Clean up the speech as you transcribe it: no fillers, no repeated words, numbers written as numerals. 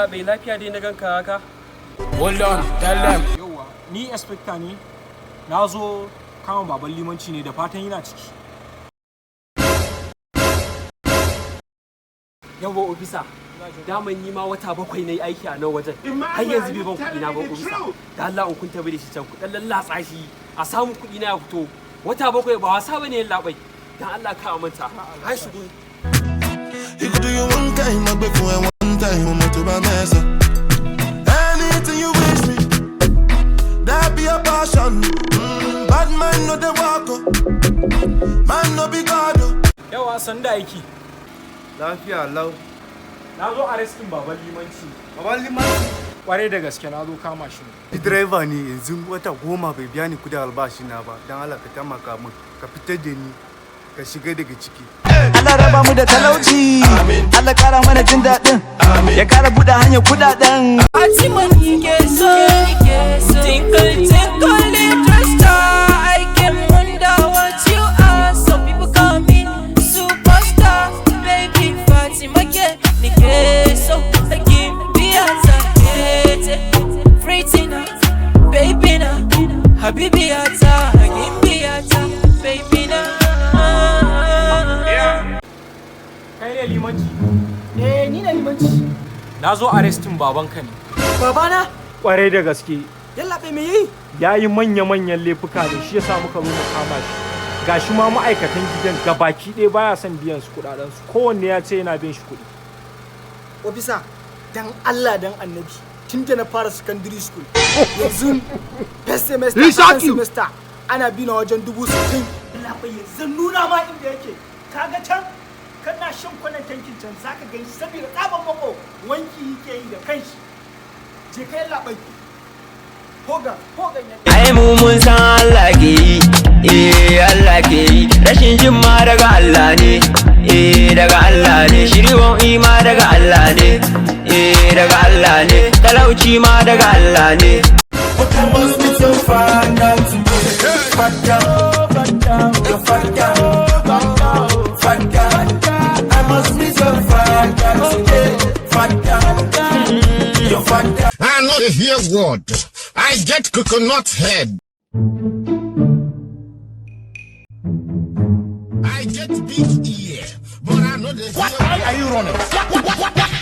yalla bai lafiya dai na ganka haka. Hold on, tell them. Yauwa, ni inspector ne. Na zo kama baban limanci ne da fatan yana ciki. Yawwa ofisa. Daman ni ma wata 7 nayi aiki a nan wajen. Har yanzu bai ban kuɗi na ba ofisa. Da Allah in kun tabi da shi can kuɗin lallatsa shi a samu kuɗi na ya fito. Wata 7 ba wasa bane labai. Dan Allah ka amanta. Har shigo. You could do your one time, my baby, for one time, I'm to my mess. Anything you wish me, that be a passion. Bad man no the walk, man no be God. Yawa sanda aiki. Lafiya lau. Na zo arrestin baban limanci. Baban limanci? Kwarai da gaske na zo kama shi ne. Ni driver ne yanzu wata 10 bai biya ni kudin albashi na ba. Dan Allah ka taimaka min, ka fitar da ni, ka shiga daga ciki. Allah raba mu da talauci, Allah kara mana jin daɗin, ya kara buɗe hanyar kuɗaɗen. Fatima ke so, tinkle tinkle little star, I can wonder what you are. Some people call me superstar, baby Fatima ke so, I give biya pretty na, baby na, habibi ata, I give biya baby na. Kai ne limanci? Ni ne limanci. Na zo arrestin babanka ne. Babana? Kwarai da gaske. Yallaɓe me yi? Ya yi manya-manyan laifuka ne shi yasa muka zo mu kama shi. Gashi ma ma'aikatan gidan gabaki ɗaya baya son biyan su kuɗaɗensu. Kowanne ya ce yana bin shi kuɗi. Ofisa, dan Allah dan annabi. Tun da na fara secondary school. Yanzu first semester, second semester ana bi na wajen 60,000. Yallaɓe yanzu nuna ma inda yake. Kaga can? Kana shan kwanan tankin can zaka gani saboda tsaban mako wanki yake yi da kanshi. Je kai labai. Hoga ya. Ai mu mun san Allah ke yi, Allah ke yi. Rashin jin ma daga Allah ne, daga Allah ne. Shiriwan ima daga Allah ne, daga Allah ne. Talauci ma daga Allah ne. I know they hear word. I get coconut head. I get big ear, but I know they hear. What are you running? What?